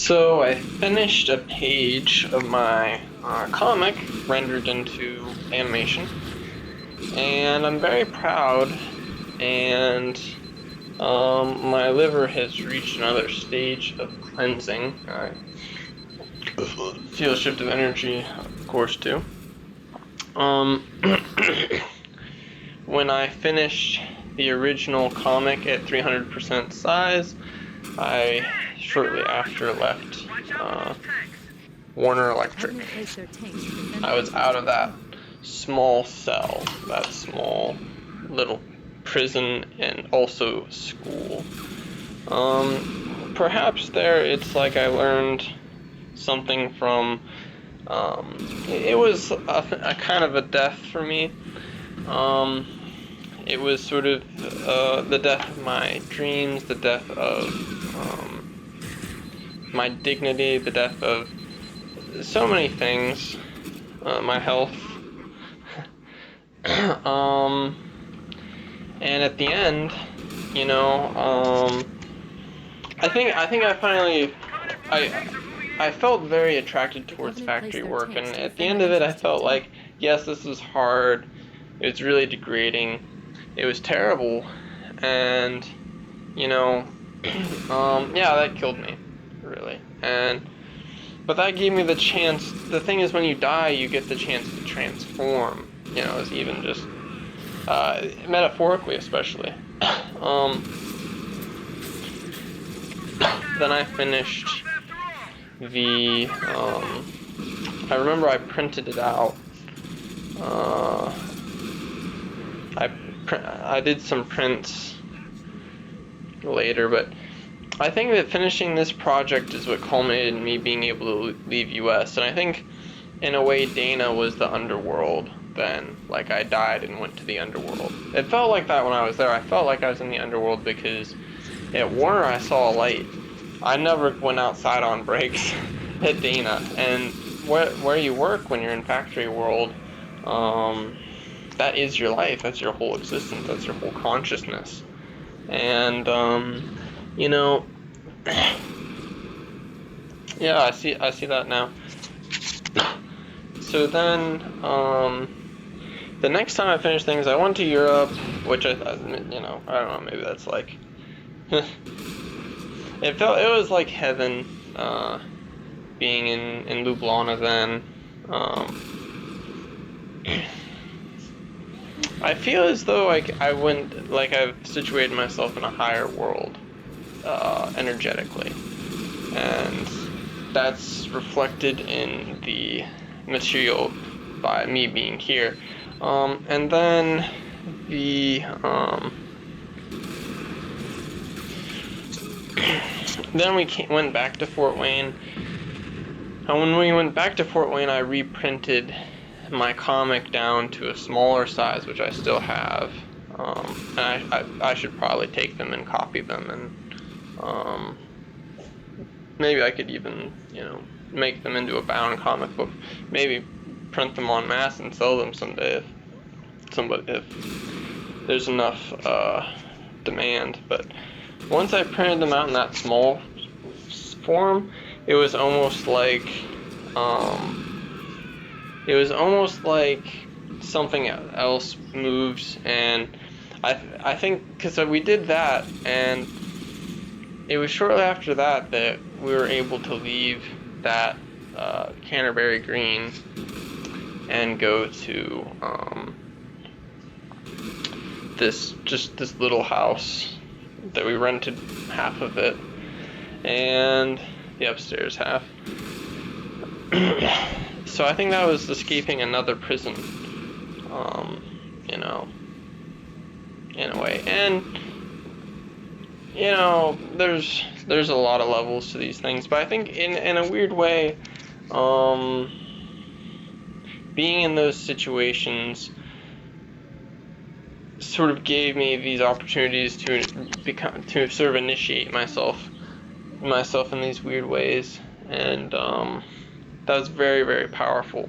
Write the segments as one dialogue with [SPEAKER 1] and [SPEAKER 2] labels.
[SPEAKER 1] So I finished a page of my comic rendered into animation, and I'm very proud. And my liver has reached another stage of cleansing. I feel a shift of energy, of course, too. Um, when I finished the original comic at 300% size, I shortly after left Warner Electric. I was out of that small cell, that small little prison, and also school. Perhaps there it's like I learned something from. It was a kind of a death for me. It was sort of the death of my dreams, the death of my dignity, the death of so many things, my health. And at the end, you know, I think I finally, I felt very attracted towards factory work, and at the end of it, I felt like, yes, this was hard. It was really degrading. It was terrible, and yeah, that killed me, really. But that gave me the chance. The thing is, when you die, you get the chance to transform. As even just metaphorically, especially. Then I finished the. I remember I printed it out. I did some prints later, but I think that finishing this project is what culminated in me being able to leave US. And I think, in a way, Dana was the underworld then. Like, I died and went to the underworld. It felt like that when I was there. I felt like I was in the underworld because at Warner I saw a light. I never went outside on breaks at Dana. And where you work when you're in factory world, that is your life. That's your whole existence. That's your whole consciousness. And yeah, I see that now. So then, the next time I finished things, I went to Europe, which I don't know, maybe that's like, it was like heaven, being in Ljubljana then. I feel as though I've situated myself in a higher world, energetically, and that's reflected in the material by me being here. And then then we went back to Fort Wayne. And when we went back to Fort Wayne, I reprinted my comic down to a smaller size, which I still have. And I should probably take them and copy them, and maybe I could even, make them into a bound comic book. Maybe print them en masse and sell them someday if there's enough demand. But once I printed them out in that small form, it was almost like something else moved, and I think because we did that, and it was shortly after that we were able to leave that Canterbury Green and go to this little house that we rented half of it, and the upstairs half. So I think that was escaping another prison, in a way. And there's a lot of levels to these things, but I think in a weird way, being in those situations sort of gave me these opportunities to sort of initiate myself in these weird ways, and that was very, very powerful.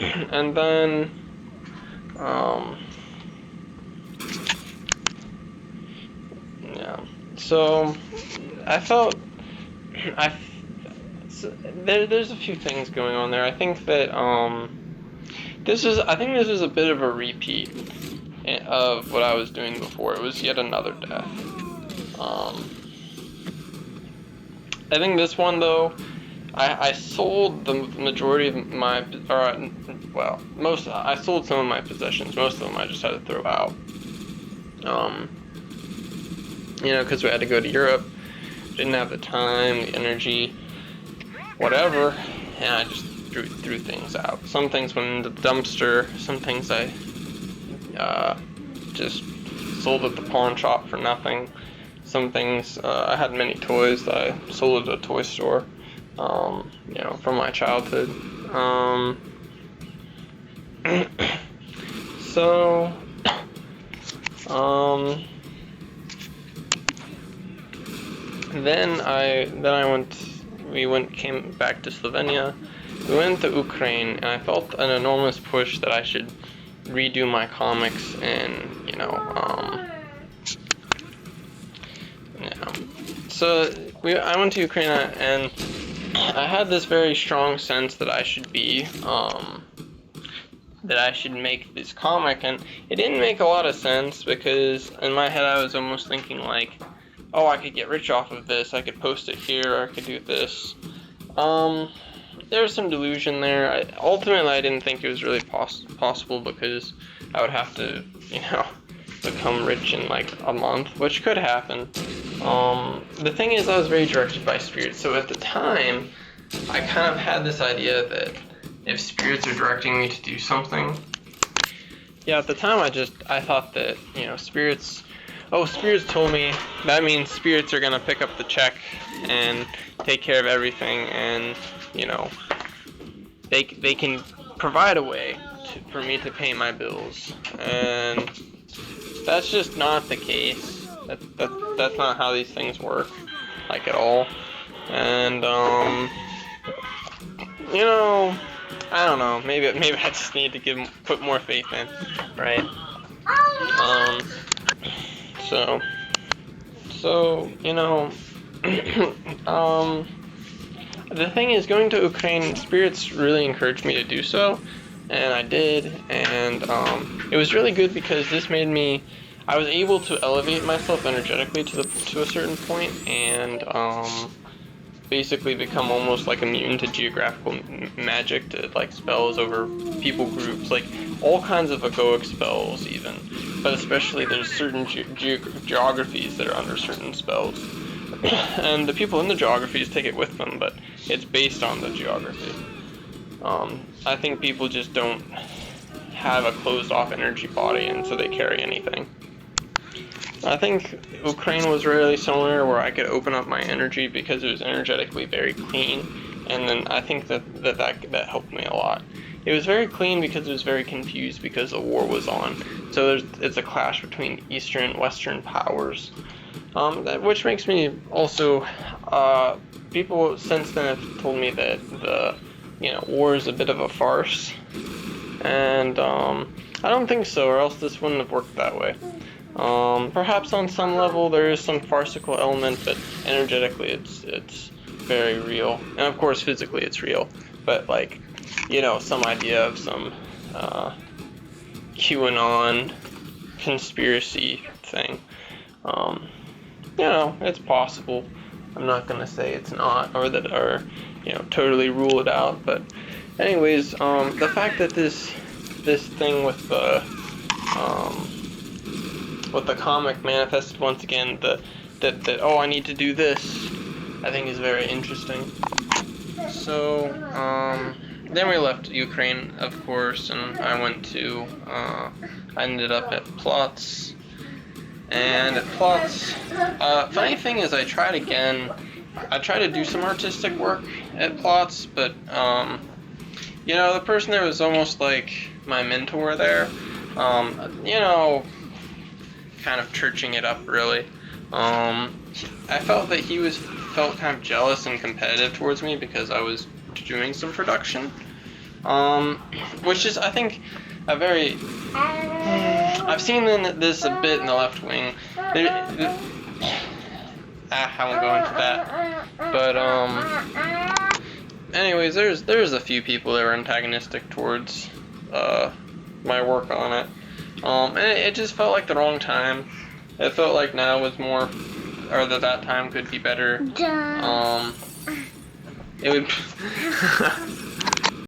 [SPEAKER 1] And then yeah, so I felt there's a few things going on there. I think that this is a bit of a repeat of what I was doing before. It was yet another death. I think this one though, I sold the majority of my, I sold some of my possessions. Most of them I just had to throw out. Because we had to go to Europe, didn't have the time, the energy, whatever, and I just threw things out. Some things went in the dumpster, some things I just sold at the pawn shop for nothing. Some things, I had many toys that I sold at a toy store, from my childhood. Came back to Slovenia. We went to Ukraine, and I felt an enormous push that I should redo my comics and, So I went to Ukraine, and I had this very strong sense that I should make this comic, and it didn't make a lot of sense because in my head I was almost thinking like, oh, I could get rich off of this, I could post it here, or I could do this. There's some delusion there. Ultimately, I didn't think it was really possible because I would have to, become rich in like a month, which could happen. The thing is, I was very directed by spirits, so at the time, I kind of had this idea that if spirits are directing me to do something, at the time I thought that, spirits told me, that means spirits are gonna pick up the check and take care of everything, and, they can provide a way for me to pay my bills, and that's just not the case. That's not how these things work, like, at all. And I don't know. Maybe I just need to put more faith in, right? The thing is, going to Ukraine, spirits really encouraged me to do so, and I did, and it was really good because this made me, I was able to elevate myself energetically to a certain point, and basically become almost like immune to geographical magic, to like spells over people groups, like all kinds of egoic spells even, but especially there's certain geographies that are under certain spells. And the people in the geographies take it with them, but it's based on the geography. I think people just don't have a closed off energy body, and so they carry anything. I think Ukraine was really similar, where I could open up my energy because it was energetically very clean, and then I think that helped me a lot. It was very clean because it was very confused because the war was on. So it's a clash between Eastern and Western powers, which makes me also, people since then have told me that the war is a bit of a farce, and I don't think so, or else this wouldn't have worked that way. Perhaps on some level there is some farcical element, but energetically it's very real, and of course physically it's real, but like, some idea of some QAnon conspiracy thing, it's possible. I'm not gonna say it's not, or totally rule it out, but anyways, the fact that this thing with the comic manifested once again, that I need to do this, I think is very interesting. So then we left Ukraine, of course, and I ended up at Plots. And at Plots, funny thing is, I tried to do some artistic work at Plots, but the person there was almost like my mentor there, kind of churching it up, really. I felt that he felt kind of jealous and competitive towards me because I was doing some production, which is, I think, a very, I've seen this a bit in the left wing. I won't go into that. But anyways, there's a few people that were antagonistic towards my work on it. And it just felt like the wrong time. It felt like now was more, or that time could be better. It would.